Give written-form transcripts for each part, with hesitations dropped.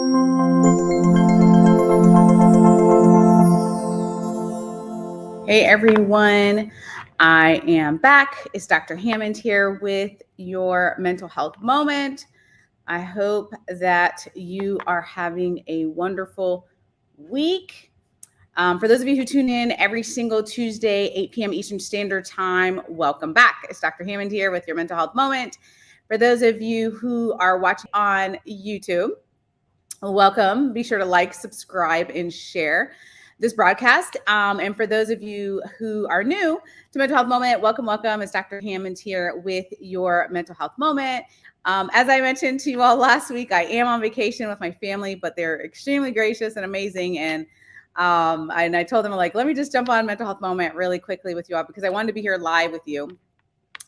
Hey everyone, I am back. It's Dr. Hammond here with your mental health moment. I hope that you are having a wonderful week. For those of you who tune in every single Tuesday, 8 p.m. Eastern Standard Time, welcome back. It's Dr. Hammond here with your mental health moment. For those of you who are watching on YouTube, welcome. Be sure to like, subscribe, and share this broadcast. And for those of you who are new to Mental Health Moment, welcome. It's Dr. Hammond here with your Mental Health Moment. As I mentioned to you all last week, I am on vacation with my family, but they're extremely gracious and amazing. And I told them, like, let me just jump on Mental Health Moment really quickly with you all because I wanted to be here live with you.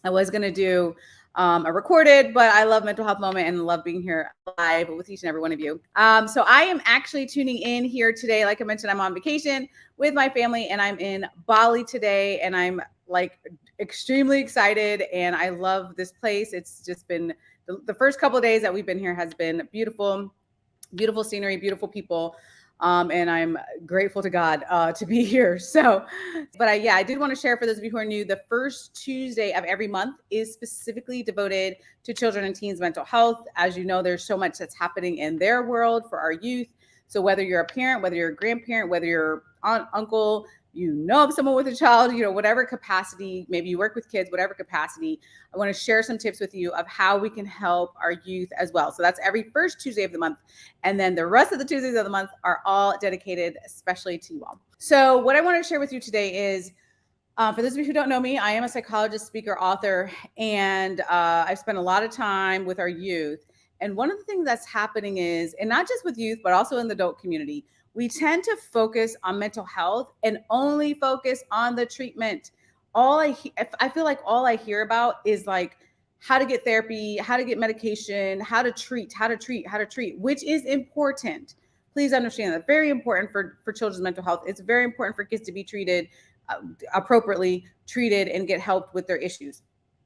I was going to do a recorded, but I love Mental Health Moment and love being here live with each and every one of you. So I am actually tuning in here today. Like I mentioned, I'm on vacation with my family and I'm in Bali today and I'm like extremely excited and I love this place. It's just been the first couple of days that we've been here has been beautiful, beautiful scenery, beautiful people. And I'm grateful to God to be here. So, but I did want to share for those of you who are new, the first Tuesday of every month is specifically devoted to children and teens mental health. As you know, there's so much that's happening in their world for our youth. So whether you're a parent, whether you're a grandparent, whether you're aunt, uncle, you know of someone with a child, whatever capacity, maybe you work with kids, whatever capacity, I want to share some tips with you of how we can help our youth as well. So that's every first Tuesday of the month. And then the rest of the Tuesdays of the month are all dedicated especially to you all. So what I want to share with you today is, for those of you who don't know me, I am a psychologist, speaker, author, and I spend a lot of time with our youth. And one of the things that's happening is, and not just with youth, but also in the adult community, we tend to focus on mental health and only focus on the treatment. I feel like all I hear about is like how to get therapy, how to get medication, how to treat, which is important. Please understand that very important for children's mental health. It's very important for kids to be treated appropriately, treated and get help with their issues.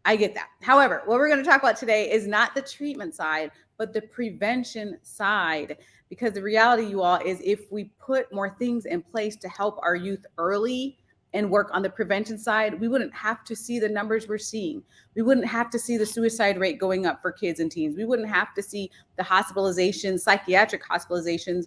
I get that. However, what we're going to talk about today is not the treatment side, but the prevention side. Because the reality, you all, is if we put more things in place to help our youth early and work on the prevention side, we wouldn't have to see the numbers we're seeing. We wouldn't have to see the suicide rate going up for kids and teens. We wouldn't have to see the hospitalizations, psychiatric hospitalizations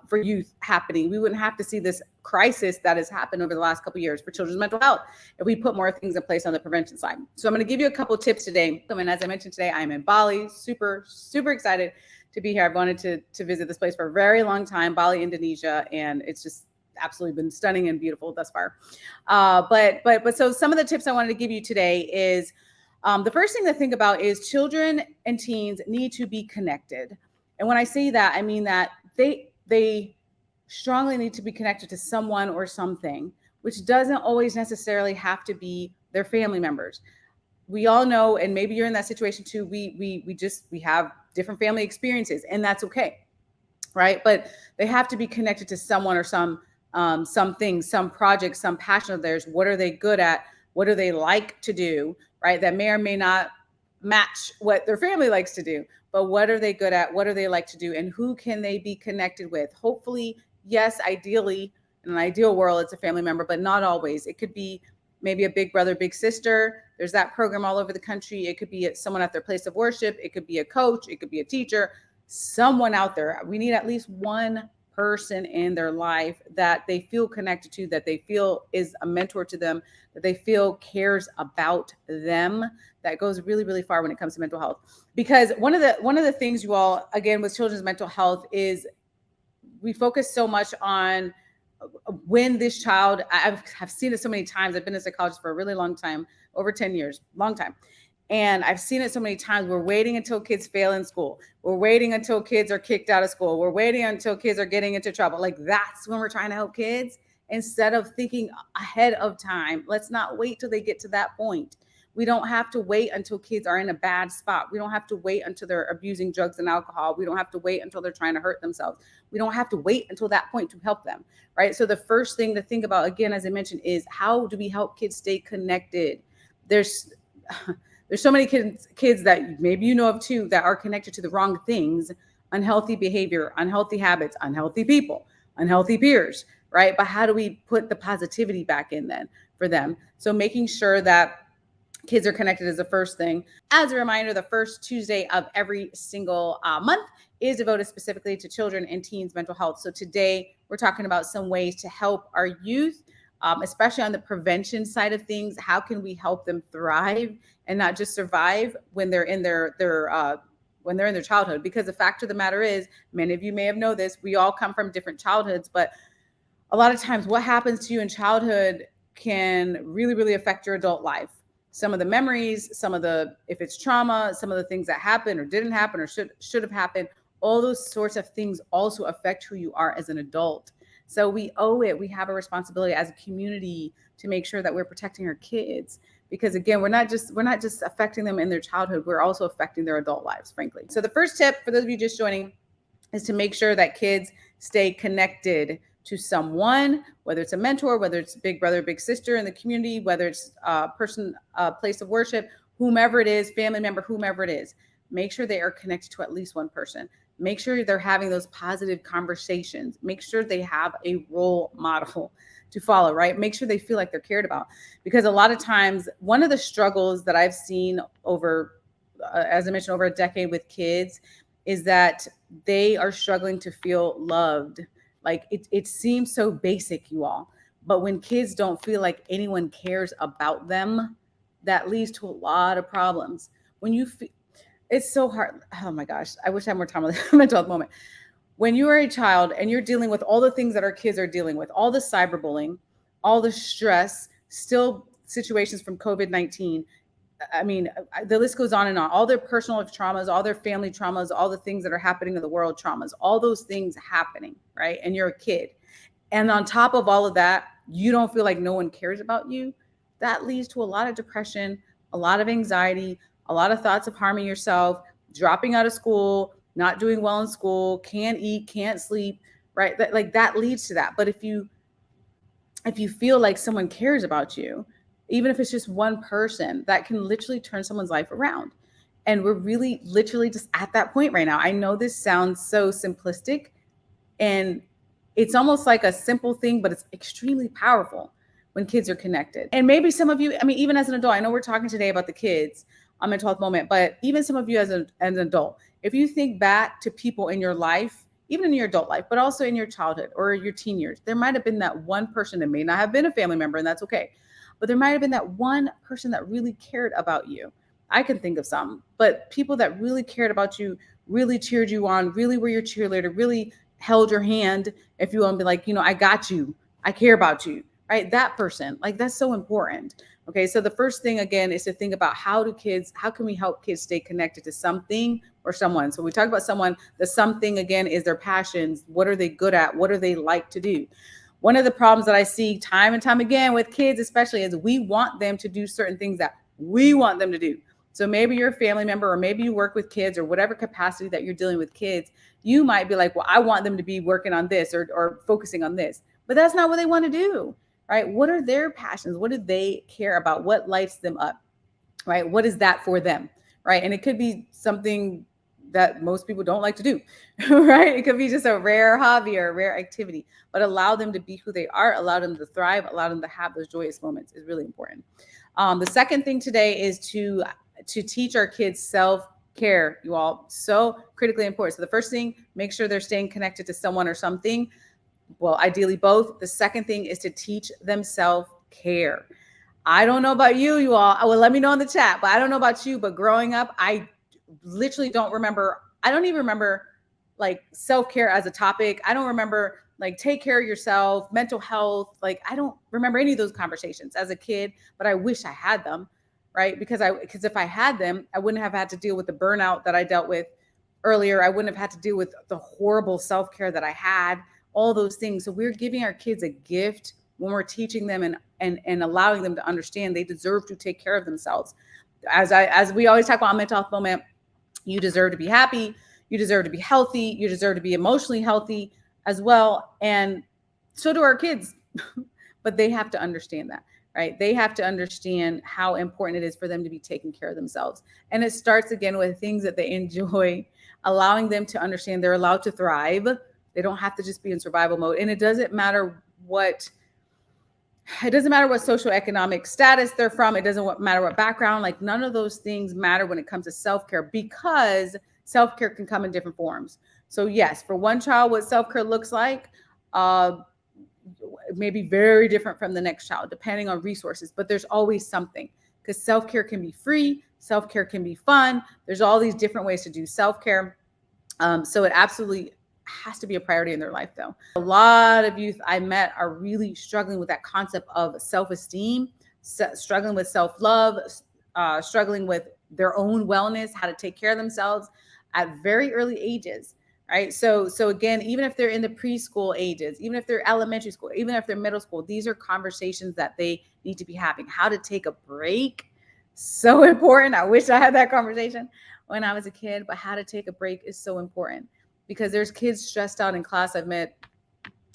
for youth happening. We wouldn't have to see this crisis that has happened over the last couple of years for children's mental health if we put more things in place on the prevention side. So I'm going to give you a couple of tips today. And as I mentioned today, I'm in Bali, super, super excited to be here. I've wanted to visit this place for a very long time, Bali, Indonesia, and it's just absolutely been stunning and beautiful thus far. But so some of the tips I wanted to give you today is the first thing to think about is children and teens need to be connected. And when I say that, I mean that they strongly need to be connected to someone or something, which doesn't always necessarily have to be their family members. We all know, and maybe you're in that situation too, we have different family experiences, and that's okay, right? But they have to be connected to someone or something, some project, some passion of theirs. What are they good at? What do they like to do, right? That may or may not match what their family likes to do, but what are they good at? What do they like to do? And who can they be connected with? Hopefully, yes, ideally, in an ideal world, it's a family member, but not always. It could be maybe a big brother, big sister. There's that program all over the country. It could be someone at their place of worship. It could be a coach. It could be a teacher, someone out there. We need at least one person in their life that they feel connected to, that they feel is a mentor to them, that they feel cares about them. That goes really, really far when it comes to mental health. Because one of the things, you all, again, with children's mental health is we focus so much on when this child, I've seen it so many times. I've been a psychologist for a really long time, over 10 years, long time. And I've seen it so many times. We're waiting until kids fail in school. We're waiting until kids are kicked out of school. We're waiting until kids are getting into trouble. Like, that's when we're trying to help kids instead of thinking ahead of time. Let's not wait till they get to that point. We don't have to wait until kids are in a bad spot. We don't have to wait until they're abusing drugs and alcohol. We don't have to wait until they're trying to hurt themselves. We don't have to wait until that point to help them, right? So the first thing to think about, again, as I mentioned, is how do we help kids stay connected? There's so many kids that maybe you know of too that are connected to the wrong things unhealthy behavior, unhealthy habits, unhealthy people, unhealthy peers, right? But how do we put the positivity back in then for them? So making sure that kids are connected is the first thing. As a reminder, the first Tuesday of every single month is devoted specifically to children and teens mental health. So today we're talking about some ways to help our youth, especially on the prevention side of things. How can we help them thrive and not just survive when they're in their childhood? Because the fact of the matter is, many of you may have known this, we all come from different childhoods, but a lot of times what happens to you in childhood can really, really affect your adult life. Some of the memories, if it's trauma, some of the things that happened or didn't happen or should have happened, all those sorts of things also affect who you are as an adult. So we have a responsibility as a community to make sure that we're protecting our kids, because again, we're not just affecting them in their childhood, we're also affecting their adult lives, frankly. So the first tip for those of you just joining is to make sure that kids stay connected to someone, whether it's a mentor, whether it's big brother, big sister in the community, whether it's a person, a place of worship, whomever it is, family member, whomever it is. Make sure they are connected to at least one person. Make sure they're having those positive conversations. Make sure they have a role model to follow, right? Make sure they feel like they're cared about. Because a lot of times, one of the struggles that I've seen over, as I mentioned, over a decade with kids is that they are struggling to feel loved. Like it seems so basic, you all. But when kids don't feel like anyone cares about them, that leads to a lot of problems. When you feel, it's so hard. Oh my gosh, I wish I had more time on the mental health moment. When you are a child and you're dealing with all the things that our kids are dealing with, all the cyberbullying, all the stress, still situations from COVID-19, I mean, the list goes on and on. All their personal traumas, all their family traumas, all the things that are happening in the world traumas, all those things happening, right? And you're a kid. And on top of all of that, you don't feel like no one cares about you. That leads to a lot of depression, a lot of anxiety, a lot of thoughts of harming yourself, dropping out of school, not doing well in school, can't eat, can't sleep, right? That leads to that. But if you feel like someone cares about you, even if it's just one person, that can literally turn someone's life around. And we're really literally just at that point right now. I know this sounds so simplistic, and it's almost like a simple thing, but it's extremely powerful when kids are connected. And maybe some of you, I mean, even as an adult, I know we're talking today about the kids on mental health moment, but even some of you as an adult, if you think back to people in your life, even in your adult life, but also in your childhood or your teen years, there might have been that one person that may not have been a family member, and that's okay. But there might have been that one person that really cared about you. I can think of some, but people that really cared about you, really cheered you on, really were your cheerleader, really held your hand, if you want to be like, I got you, I care about you, right? That person, like, that's so important. Okay, so the first thing again is to think about how can we help kids stay connected to something or someone. So we talk about someone, the something again is their passions. What are they good at? What do they like to do? One of the problems that I see time and time again with kids, especially, is we want them to do certain things that we want them to do. So maybe you're a family member, or maybe you work with kids, or whatever capacity that you're dealing with kids, you might be like, well, I want them to be working on this or focusing on this, but that's not what they want to do, right? What are their passions? What do they care about? What lights them up, right? What is that for them, right? And it could be something that most people don't like to do, right? It could be just a rare hobby or a rare activity, but allow them to be who they are, allow them to thrive, allow them to have those joyous moments is really important. The second thing today is to teach our kids self-care, you all, so critically important. So the first thing, make sure they're staying connected to someone or something. Well, ideally both. The second thing is to teach them self-care. I don't know about you all. Well, let me know in the chat, but I don't know about you, but growing up, I literally don't remember. I don't even remember like self-care as a topic. I don't remember like take care of yourself, mental health. Like I don't remember any of those conversations as a kid, but I wish I had them, right? Because if I had them, I wouldn't have had to deal with the burnout that I dealt with earlier. I wouldn't have had to deal with the horrible self-care that I had, all those things. So we're giving our kids a gift when we're teaching them and allowing them to understand they deserve to take care of themselves. As we always talk about on mental health moment, you deserve to be happy, you deserve to be healthy, you deserve to be emotionally healthy as well. And so do our kids, but they have to understand that, right? They have to understand how important it is for them to be taking care of themselves. And it starts again with things that they enjoy. allowing them to understand they're allowed to thrive. They don't have to just be in survival mode. And it doesn't matter what socioeconomic status they're from. It doesn't matter what background, like none of those things matter when it comes to self-care, because self-care can come in different forms. So yes, for one child, what self-care looks like may be very different from the next child, depending on resources, but there's always something, because self-care can be free, self-care can be fun. There's all these different ways to do self-care. So it absolutely has to be a priority in their life, though. A lot of youth I met are really struggling with that concept of self-esteem, struggling with self-love, struggling with their own wellness, how to take care of themselves at very early ages, right? So again, even if they're in the preschool ages, even if they're elementary school, even if they're middle school, these are conversations that they need to be having. How to take a break, so important. I wish I had that conversation when I was a kid, but how to take a break is so important, because there's kids stressed out in class. I've met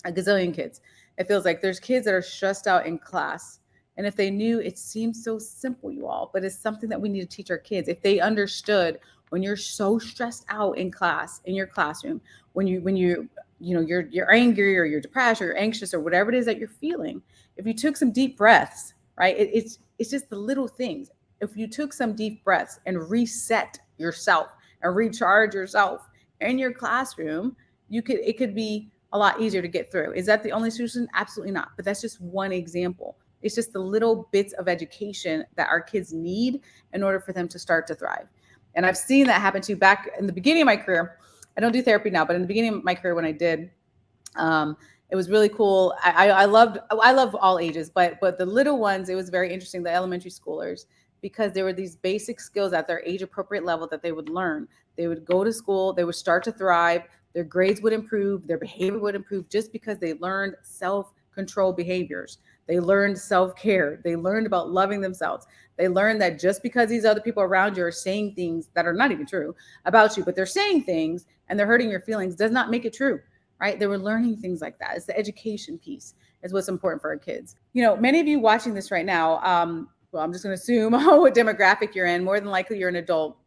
a gazillion kids. It feels like there's kids that are stressed out in class. And if they knew, it seems so simple, you all, but it's something that we need to teach our kids. If they understood, when you're so stressed out in class, in your classroom, when you're angry or you're depressed or you're anxious or whatever it is that you're feeling, if you took some deep breaths, right? It's just the little things. If you took some deep breaths and reset yourself and recharge yourself in your classroom, it could be a lot easier to get through. Is that the only solution? Absolutely not. But that's just one example. It's just the little bits of education that our kids need in order for them to start to thrive. And I've seen that happen too. Back in the beginning of my career, I don't do therapy now, but in the beginning of my career when I did, it was really cool. I love all ages, but the little ones, it was very interesting, the elementary schoolers, because there were these basic skills at their age appropriate level that they would learn. They would go to school, they would start to thrive, their grades would improve, their behavior would improve, just because they learned self-control behaviors. They learned self-care. They learned about loving themselves. They learned that just because these other people around you are saying things that are not even true about you, but they're saying things and they're hurting your feelings, does not make it true, right? They were learning things like that. It's the education piece is what's important for our kids. Many of you watching this right now, well, I'm just going to assume what demographic you're in. More than likely, you're an adult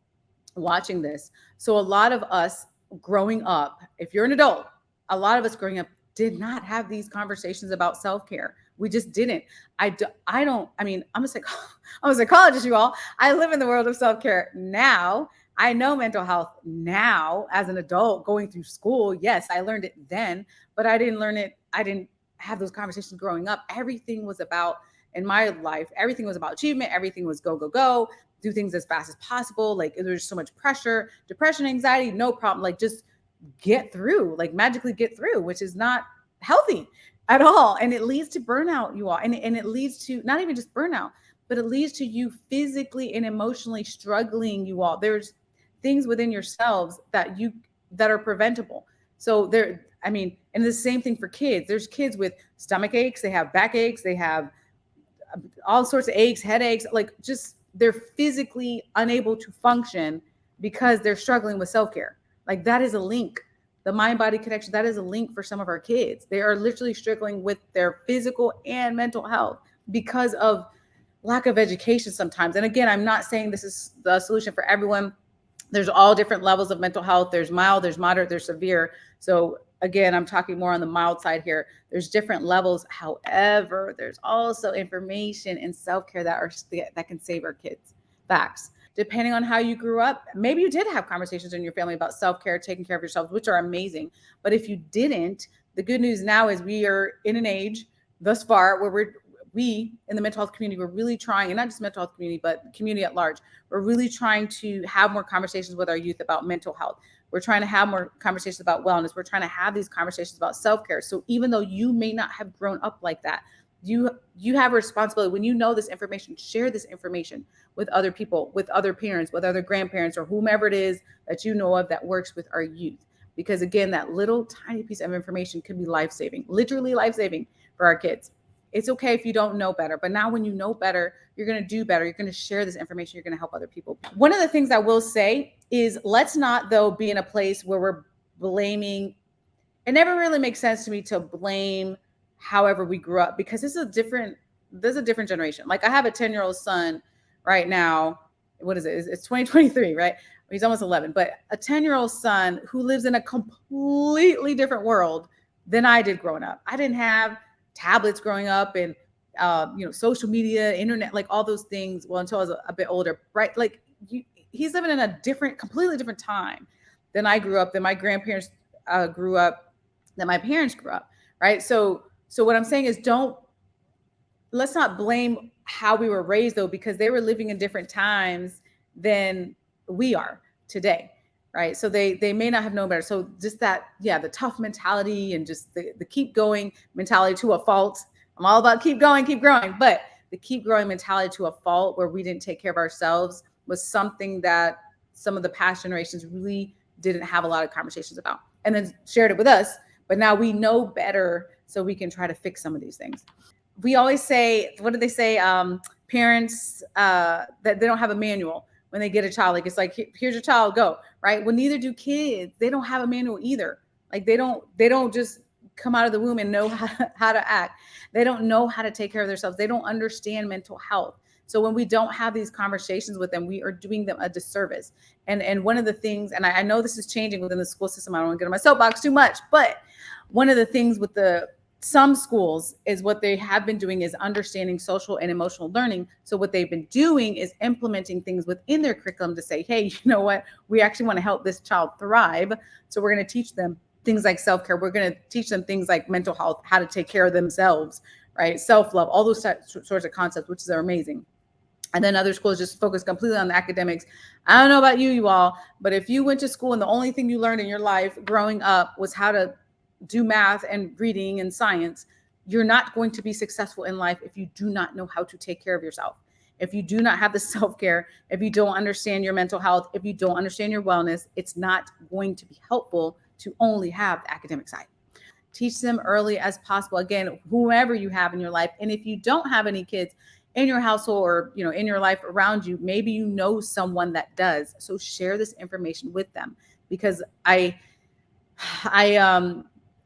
watching this. So a lot of us growing up, if you're an adult, a lot of us growing up did not have these conversations about self-care. We just didn't. I'm a psychologist, you all. I live in the world of self-care now. I know mental health now as an adult going through school. Yes, I learned it then, but I didn't learn it. I didn't have those conversations growing up. Everything was about, in my life, everything was about achievement. Everything was go, go, go, do things as fast as possible. Like there's so much pressure, depression, anxiety, no problem. Like just get through, like magically get through, which is not healthy at all. And it leads to burnout, you all. And it leads to not even just burnout, but it leads to you physically and emotionally struggling, you all. There's things within yourselves that are preventable. So and the same thing for kids. There's kids with stomach aches, they have back aches, they have all sorts of aches, headaches, like just they're physically unable to function because they're struggling with self-care. Like that is a link. The mind-body connection, that is a link for some of our kids. They are literally struggling with their physical and mental health because of lack of education sometimes. And again, I'm not saying this is the solution for everyone. There's all different levels of mental health. There's mild, there's moderate, there's severe. So again, I'm talking more on the mild side here. There's different levels. However, there's also information in self-care that can save our kids. Facts. Depending on how you grew up, maybe you did have conversations in your family about self-care, taking care of yourselves, which are amazing. But if you didn't, the good news now is we are in an age thus far where we in the mental health community, we're really trying, and not just mental health community, but community at large, we're really trying to have more conversations with our youth about mental health. We're trying to have more conversations about wellness. We're trying to have these conversations about self-care. So even though you may not have grown up like that, you have a responsibility. When you know this information, share this information with other people, with other parents, with other grandparents, or whomever it is that you know of that works with our youth. Because again, that little tiny piece of information can be life-saving, literally life-saving for our kids. It's okay if you don't know better, but now when you know better, you're going to do better. You're going to share this information. You're going to help other people. One of the things I will say is let's not, though, be in a place where we're blaming. It never really makes sense to me to blame however we grew up, because there's a different generation. Like I have a 10-year-old son right now. What is it? It's 2023, right? He's almost 11, but a 10-year-old son who lives in a completely different world than I did growing up. I didn't have tablets growing up and social media, internet, like all those things. Well, until I was a bit older, right? Like he's living in a completely different time than I grew up, than my grandparents grew up, than my parents grew up, right? So what I'm saying is, let's not blame how we were raised though, because they were living in different times than we are today, right? So they may not have known better. So just that, the tough mentality and just the keep going mentality to a fault. I'm all about keep going, keep growing, but the keep growing mentality to a fault where we didn't take care of ourselves was something that some of the past generations really didn't have a lot of conversations about, and then shared it with us. But now we know better, so we can try to fix some of these things. We always say, what do they say? Parents that they don't have a manual when they get a child. Like, it's like, here's your child, go, right? Well, neither do kids. They don't have a manual either. Like they don't just come out of the womb and know how to act. They don't know how to take care of themselves. They don't understand mental health. So when we don't have these conversations with them, we are doing them a disservice. And one of the things, and I know this is changing within the school system, I don't want to get on my soapbox too much, but one of the things with some schools is what they have been doing is understanding social and emotional learning. So what they've been doing is implementing things within their curriculum to say, hey, you know what? We actually want to help this child thrive. So we're going to teach them things like self-care. We're going to teach them things like mental health, how to take care of themselves, right? Self-love, all those sorts of concepts, which are amazing. And then other schools just focus completely on the academics. I don't know about you all, but if you went to school and the only thing you learned in your life growing up was how to do math and reading and science, you're not going to be successful in life if you do not know how to take care of yourself. If you do not have the self-care, if you don't understand your mental health, if you don't understand your wellness, it's not going to be helpful to only have the academic side. Teach them early as possible. Again, whomever you have in your life. And if you don't have any kids in your household or in your life around you, maybe you know someone that does. So share this information with them, because I'm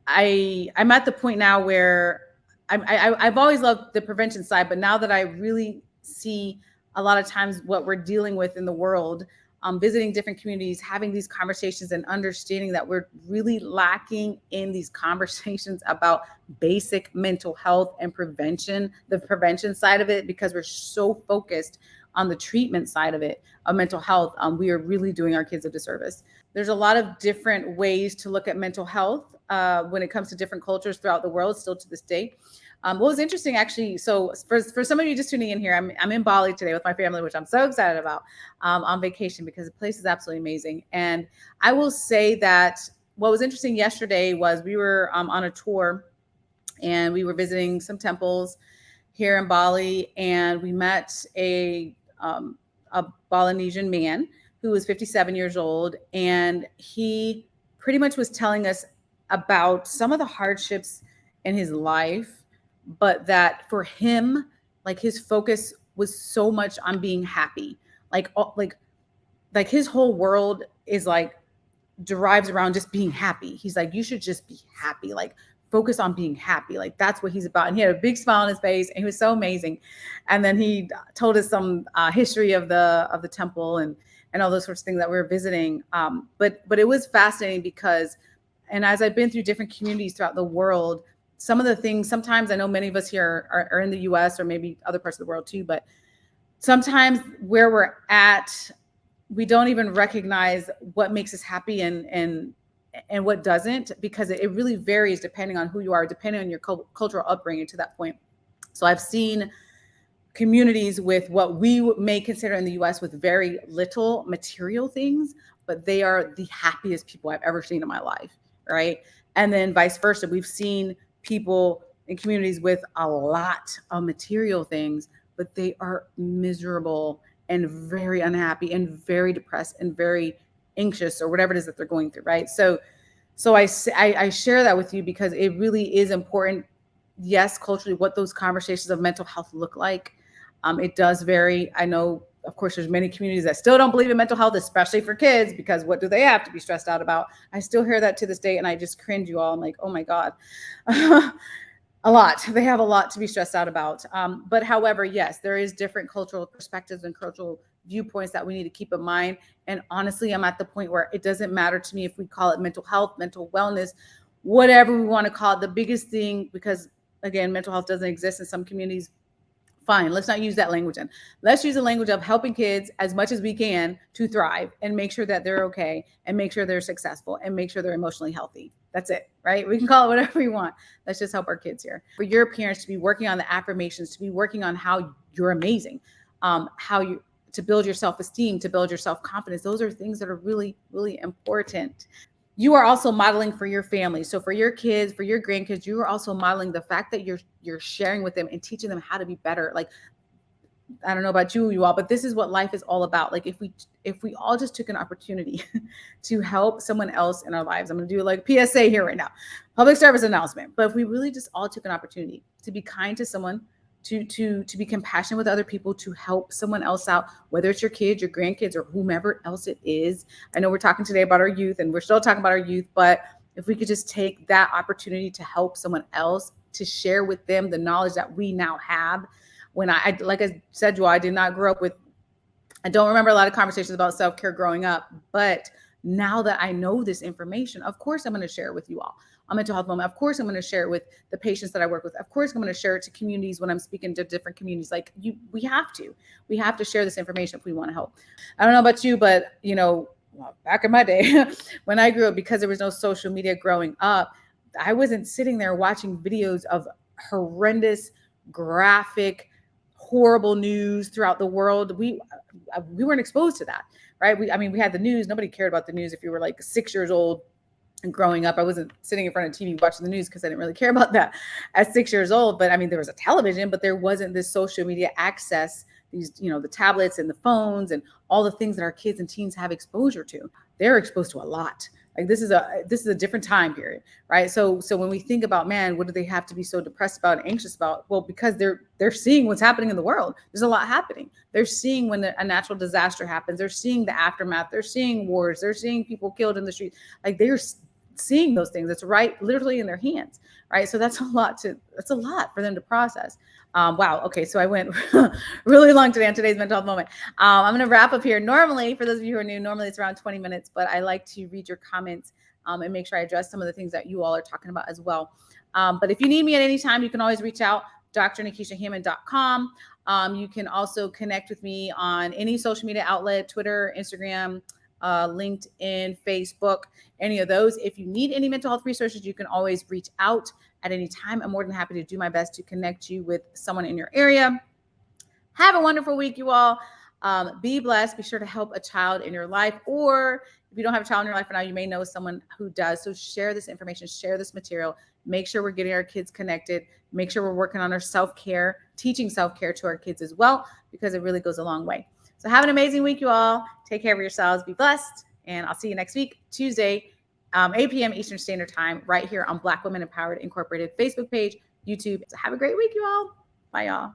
at the point now where I've always loved the prevention side, but now that I really see a lot of times what we're dealing with in the world, visiting different communities, having these conversations and understanding that we're really lacking in these conversations about basic mental health and prevention, the prevention side of it, because we're so focused on the treatment side of it, of mental health. We are really doing our kids a disservice. There's a lot of different ways to look at mental health when it comes to different cultures throughout the world, still to this day. What was interesting, actually, so for some of you just tuning in here, I'm in Bali today with my family, which I'm so excited about, on vacation, because the place is absolutely amazing. And I will say that what was interesting yesterday was we were on a tour, and we were visiting some temples here in Bali, and we met a Balinesian man who was 57 years old, and he pretty much was telling us about some of the hardships in his life, but that for him, like, his focus was so much on being happy. Like his whole world is like derives around just being happy. He's like, you should just be happy. Like, focus on being happy. Like, that's what he's about. And he had a big smile on his face, and he was so amazing. And then he told us some history of the temple and all those sorts of things that we were visiting. But it was fascinating because, and as I've been through different communities throughout the world, some of the things, sometimes I know many of us here are in the US or maybe other parts of the world too, but sometimes where we're at, we don't even recognize what makes us happy and what doesn't, because it really varies depending on who you are, depending on your cultural upbringing to that point. So I've seen communities with what we may consider in the US with very little material things, but they are the happiest people I've ever seen in my life, right? And then vice versa. We've seen people in communities with a lot of material things, but they are miserable and very unhappy and very depressed and very anxious, or whatever it is that they're going through, right? So I share that with you because it really is important. Yes, culturally, what those conversations of mental health look like. It does vary. I know, of course, there's many communities that still don't believe in mental health, especially for kids, because what do they have to be stressed out about? I still hear that to this day, and I just cringe, you all. I'm like, oh my God. A lot. They have a lot to be stressed out about. But however, yes, there is different cultural perspectives and cultural viewpoints that we need to keep in mind. And honestly, I'm at the point where it doesn't matter to me if we call it mental health, mental wellness, whatever we want to call it. The biggest thing, because again, mental health doesn't exist in some communities. Fine, let's not use that language then. Let's use the language of helping kids as much as we can to thrive and make sure that they're okay and make sure they're successful and make sure they're emotionally healthy. That's it, right? We can call it whatever we want. Let's just help our kids here. For your parents to be working on the affirmations, to be working on how you're amazing, to build your self-esteem, to build your self-confidence. Those are things that are really, really important. You are also modeling for your family. So for your kids, for your grandkids, you are also modeling the fact that you're sharing with them and teaching them how to be better. Like, I don't know about you all, but this is what life is all about. Like if we all just took an opportunity to help someone else in our lives, I'm going to do like PSA here right now, public service announcement. But if we really just all took an opportunity to be kind to someone, to be compassionate with other people, to help someone else out, whether it's your kids, your grandkids, or whomever else it is. I know we're talking today about our youth and we're still talking about our youth, but if we could just take that opportunity to help someone else, to share with them the knowledge that we now have. When I like I said, you all, I did not grow up with, I don't remember a lot of conversations about self-care growing up, but now that I know this information, of course, I'm going to share it with you all. On Mental Health Moment, of course, I'm going to share it with the patients that I work with. Of course, I'm going to share it to communities when I'm speaking to different communities. Like we have to share this information if we want to help. I don't know about you, but back in my day, when I grew up, because there was no social media growing up, I wasn't sitting there watching videos of horrendous, graphic, horrible news throughout the world. We weren't exposed to that, right? We had the news. Nobody cared about the news if you were like 6 years old. And growing up, I wasn't sitting in front of TV watching the news because I didn't really care about that at 6 years old. But there was a television, but there wasn't this social media access, these, the tablets and the phones and all the things that our kids and teens have exposure to. They're exposed to a lot. Like this is a different time period, right? So when we think about, man, what do they have to be so depressed about and anxious about? Well, because they're seeing what's happening in the world. There's a lot happening. They're seeing when a natural disaster happens. They're seeing the aftermath. They're seeing wars. They're seeing people killed in the streets. Like they're seeing those things. It's right literally in their hands, right? So that's a lot for them to process. Wow. Okay. So I went really long today on today's Mental Health Moment. I'm going to wrap up here. Normally, for those of you who are new, normally it's around 20 minutes, but I like to read your comments and make sure I address some of the things that you all are talking about as well. But if you need me at any time, you can always reach out, dr.nekeshiahammond.com. You can also connect with me on any social media outlet, Twitter, Instagram, LinkedIn, Facebook, any of those. If you need any mental health resources, you can always reach out at any time. I'm more than happy to do my best to connect you with someone in your area. Have a wonderful week, you all. Be blessed. Be sure to help a child in your life, or if you don't have a child in your life right now, you may know someone who does. So share this information, share this material. Make sure we're getting our kids connected. Make sure we're working on our self-care, teaching self-care to our kids as well, because it really goes a long way. So have an amazing week, you all. Take care of yourselves. Be blessed. And I'll see you next week, Tuesday, 8 p.m. Eastern Standard Time, right here on Black Women Empowered Incorporated Facebook page, YouTube. So have a great week, you all. Bye, y'all.